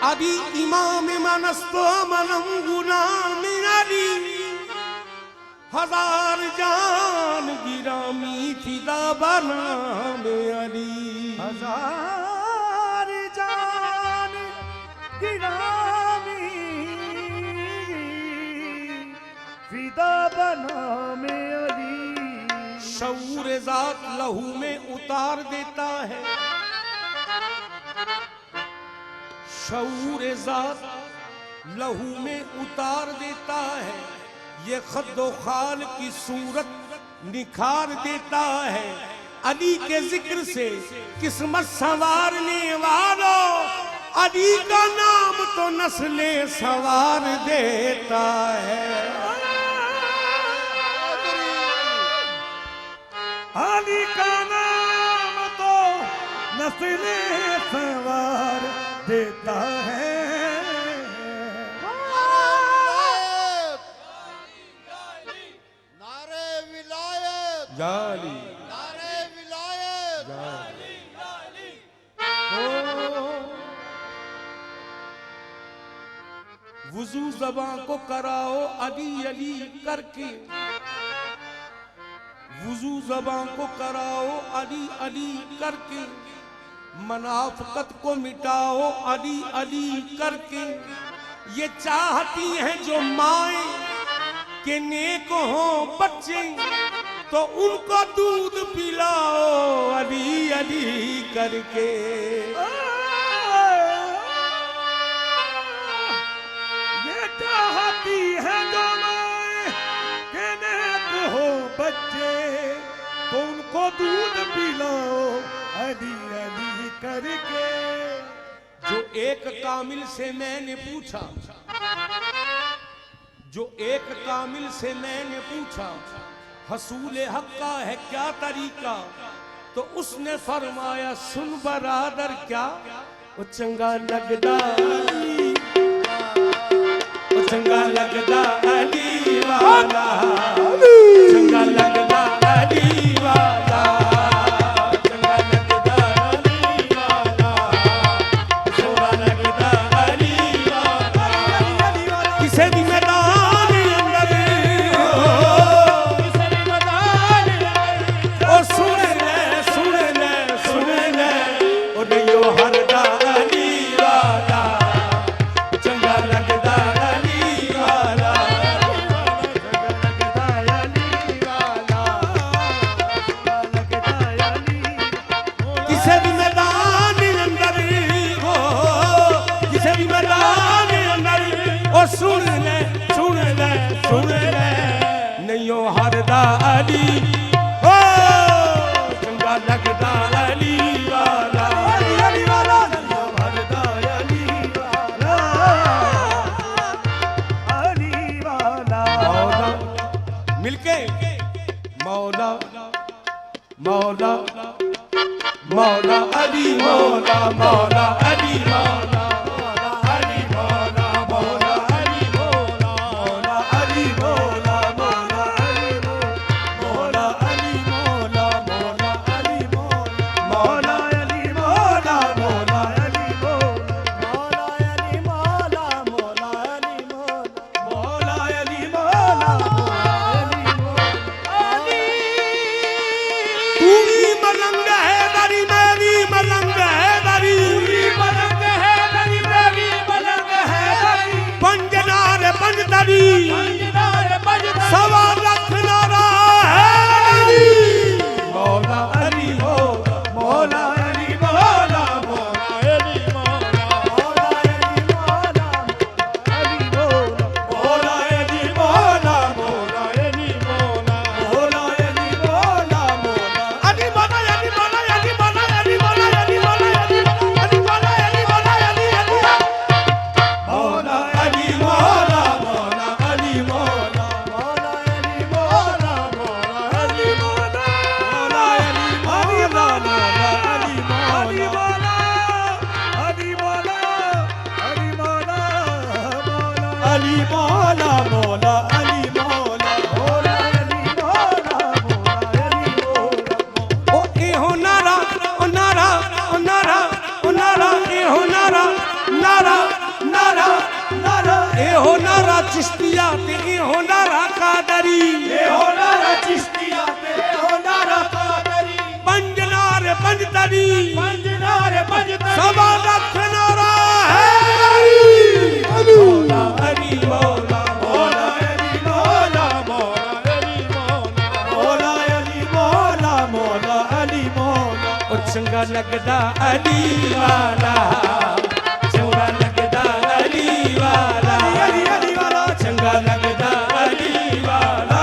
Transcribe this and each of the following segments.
अली इमाम मनस्तो मनम गुलाम अली, हजार जान गिरामी फिदा बनाम अली, हजार जान गिरामी फिदा बनाम अली। शऊर जात लहू में उतार देता है, शऊर जात लहू में उतार देता है, ये खद्दो खाल की सूरत निखार देता है। अली के जिक्र से किस्मत संवारने वालों, अली का नाम तो नस्ले सवार देता है। अली का नाम तो नस्ले सवार देता है। नारे विलायत, जाली नारे विलायत, वुजू ज़बां को कराओ अली अली करके, वुजू ज़बां को कराओ अली अली करके, मनाफ़क़त को मिटाओ अली अली करके। ये चाहती हैं जो माए के नेक हो बच्चे, तो उनको दूध पिलाओ अली अली करके। ये चाहती है जो माए के नेक हो बच्चे, तो उनको दूध पिलाओ अली अली करके। जो एक कामिल से मैंने पूछा, जो एक कामिल से मैंने पूछा, हसूल हक का है क्या तरीका, तो उसने फरमाया सुन बरादर क्या, वो चंगा लगदा अली, वो चंगा लगदा अली वाला, चंगा लगदा अली वाला, चंगा लगदा अली वाला, चंगा लगदा अली वाला। किसे भी मैदान अंदर ओ सुन ले सुन ले सुन ले, ओ नयो हरदा अली वाला, चंगा लगदा अली वाला, किसे भी मैदान अंदर हो, किसे भी मैदान अंदर ओ सुन ले सुन ले सुन ले, नयो हरदा अली हो, चंगा लगदा अली वाला, अली वाला, नयो हरदा अली वाला, अली वाला। मौला मिलके मौला मौला मौला अली मौला मौला अली मौला मौला अली मौला मौला अली मौला मौला अली मौला मौला अली मौला मौला अली मौला मौला अली मौला मौला अली मौला मौला अली मौला अली मौला मौला अली मौला तू ही मलंग है दरी मेरी मलंग है दरी, मलंग है दरी मेरी मलंग है दरी, पंजनार पंजदरी सवा लख नारा है मौला अली मौला मौला अली मौला मौला अली मौला मौला अली मौला मौला अली मौला मौला अली मौला मौला अली मौला अली मौला अली मौला अली मौला अली मौला अली मौला अली मौला अली अली मौला अली मौला मौला अली मौला मौला अली मौला मौला अली मौला मौला अली मौला मौला अली मौला अली मौला मौला अली मौला मौला अली मौला मौला अली मौला। ओ ए हो नारा ओ नारा ओ नारा ओ नारा ए हो नारा नारा ਇਹੋ ਨਾਰਾ ਚਿਸ਼ਤੀਆ ਤੇ ਇਹੋ ਨਾਰਾ ਕਾਦਰੀ ਇਹੋ ਨਾਰਾ ਚਿਸ਼ਤੀਆ ਤੇ ਇਹੋ ਨਾਰਾ ਕਾਦਰੀ ਪੰਜ ਨਾਰੇ ਪੰਜ ਤਰੀ ਪੰਜ ਨਾਰੇ ਪੰਜ ਤਰੀ ਸਭਾ ਲੱਖ ਨਾਰਾ ਹੈ ਮੌਲਾ ਅਲੀ ਮੌਲਾ ਮੌਲਾ ਅਲੀ ਮੌਲਾ ਮੌਲਾ ਅਲੀ ਮੌਲਾ ਮੌਲਾ ਅਲੀ ਮੌਲਾ ਮੌਲਾ ਅਲੀ ਮੌਲਾ ਉਹ ਚੰਗਾ ਲੱਗਦਾ ਅਲੀ ਵਾਲਾ ਚੰਗਾ ਲੱਗਦਾ ਅਲੀ ਵਾਲਾ ਅਲੀ ਅਲੀ ਵਾਲਾ ਚੰਗਾ ਲੱਗਦਾ ਅਲੀ ਵਾਲਾ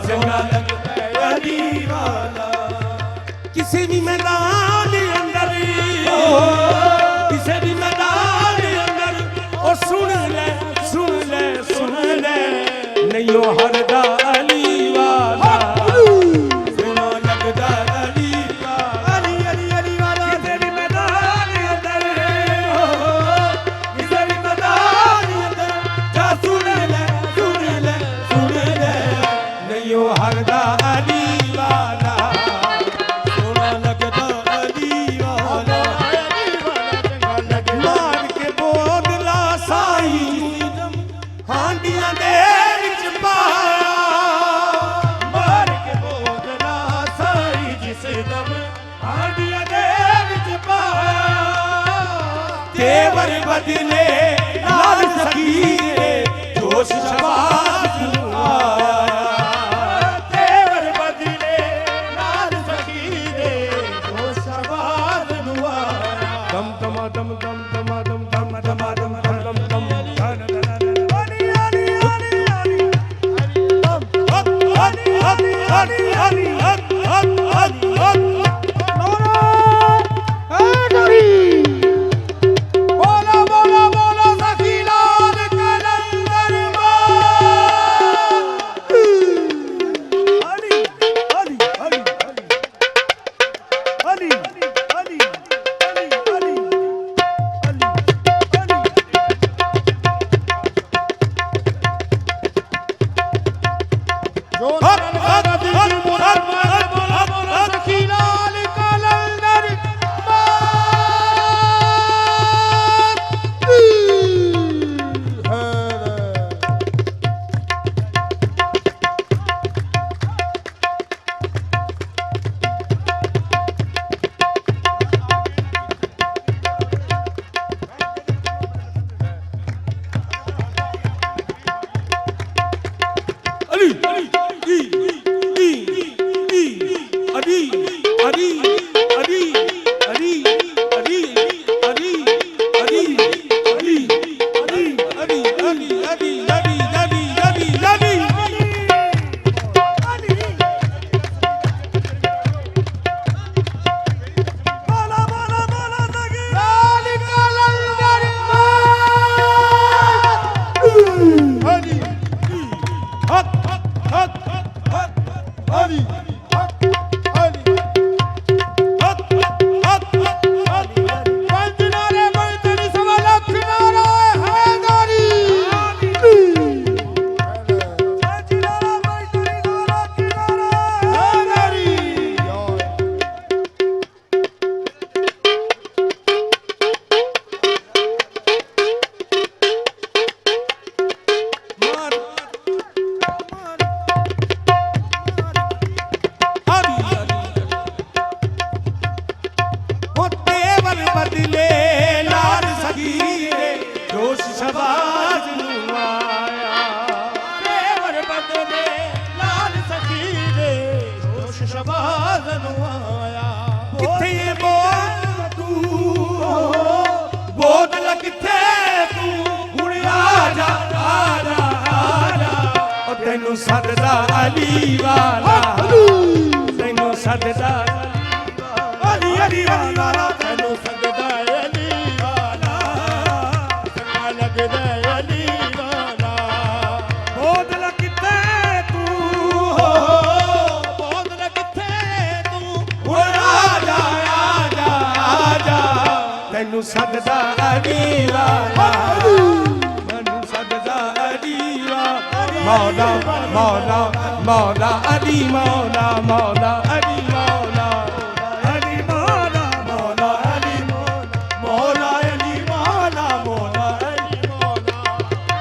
ਚੰਗਾ ਲੱਗਦਾ ਅਲੀ ਵਾਲਾ ਕਿਸੇ ਵੀ ਮੈਦਾਨ ਅੰਦਰ ਕਿਸੇ ਵੀ ਮੈਦਾਨ ਅੰਦਰ ਉਹ ਸੁਣ ਲੈ ਸੁਣ ਲੈ ਸੁਣ ਲੈ ਨਹੀਂ ਉਹ ਹਰਦਾ ਅਲੀ ਵਾਲਾ ਸੋਹਣਾ ਲੱਗਦਾ ਅਲੀ ਵਾਲਾ ਅਲੀ ਅਲੀ ਅਲੀ ਵਾਲਾ ਕਿਸੇ ਵੀ ਮੈਦਾਨ ਅੰਦਰ ਕਿਸੇ ਵੀ ਮੈਦਾਨ ਅੰਦਰ ਜਾ ਸੁਣ ਲੈ ਸੁਣ ਲੈ ਸੁਣ ਲੈ ਨਹੀਂ ਉਹ ਹਰਦਾ ਅਲੀ ਵਾਲਾ ਸੋਹਣਾ ਲੱਗਦਾ ਅਲੀ ਵਾਲਾ ਅਲੀ ਵਾਲਾ ਚੰਗਾ ਲੱਗਦਾ ਮਾਰ ਕੇ ਬੋਦਲਾ ਸਾਈ ਹਾਂਡੀਆਂ ਦੇ ਵਿੱਚ ਪਾਇਆ ਮਾਰ ਕੇ ਬੋਦਲਾ ਸਾਈ ਜਿਸ ਦਮ ਆਂਡੀਆਂ ਦੇ ਵਿੱਚ ਪਾਇਆ ਤੇਵਰ ਬਦਲੇ ਲਾਲ ਸਖੀਰੇ ਜੋਸ਼ ਸ਼ਬਾਸ਼ ਨੂੰ ਆਇਆ ਤੇਵਰ ਬਦਲੇ ਨਾਲ ਸਖੀ ਦੇ ਜੋ ਸ਼ਬਾਦ ਨੂੰ ਆਇਆ ਦਮ ਦਮਾ ਦਮ ਦਮ ਦਮਾ ਦਮ ਦਮ ਦਮਾ ਦਮ ਦਮ ਦਮ ਦਮ ਅਲੀ ਅਲੀ ਅਲੀ ਅਲੀ ਬੋਲਾ ਬੋਲਾ ਬੋਲਾ ਸਖੀ ਲਾਲ ਕਲੰਦਰ ਸਖੀ ਲਾਲ ਕਲੰਦਰ ਲਾਲ ਕਲੰਦਰ ਅਲੀ ਪੰਜ ਨਾਰੇ ਪੰਜ ਸਵਾ ਲੱਖ ਨਾਰਾ ਹੈਦਾਰੀ ਹੈਦਾਰੀ ਬਦਲੇ ਲਾਲ ਸਗੀਰੇ ਜੋਸ਼ ਸ਼ਬਾਜ਼ ਨੂੰ ਆਇਆ ਤੇਵਰ ਬਦਲੇ ਲਾਲ ਸਖੀ ਦੇ ਜੋਸ਼ ਸ਼ਬਾਜ਼ ਨੂੰ ਆਇਆ ਕਿੱਥੇ ਬੋਲ ਤੂੰ ਬੋਦਲ ਕਿੱਥੇ ਤੂੰ ਹੁਣ ਆ ਜਾ ਆ ਜਾ ਆ ਜਾ ਉਹ ਤੈਨੂੰ ਸੱਦਦਾ ਅਲੀ ਵਾਲਾ ਤੈਨੂੰ ਸੱਦਦਾ ਅਲੀ ਅਲੀ ਵਾਲਾ ਤੈਨੂੰ ਸੱਦਦਾ ਅਲੀ ਵਾਲਾ ਚੰਗਾ ਲੱਗਦਾ ਅਲੀ ਵਾਲਾ ਬੋਦਲ ਕਿੱਥੇ ਤੂੰ ਬਹੁਤ ਨਾ ਕਿੱਥੇ ਤੂੰ ਹੁਣ ਆ ਜਾ ਆ ਜਾ ਆ ਜਾ ਤੈਨੂੰ ਸੱਦਦਾ ਅਲੀ ਵਾਲਾ ਮੈਨੂੰ ਸੱਦਦਾ ਅਲੀ ਵਾਲਾ ਮੌਲਾ ਮੌਲਾ ਮੌਲਾ ਅਲੀ ਮੌਲਾ ਮੌਲਾ ਅਲੀ ਮੌਲਾ ਅਲੀ ਮੌਲਾ ਮੌਲਾ ਅਲੀ ਮੌਲਾ ਮੌਲਾ ਅਲੀ ਮੌਲਾ ਮੌਲਾ ਅਲੀ ਮੌਲਾ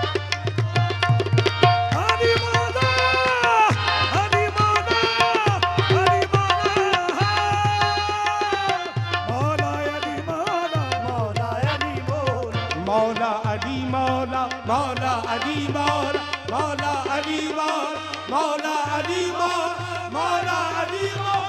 अली मौला मौला अली मौला मौला अली मौला मौला अली मौला मौला अली मौला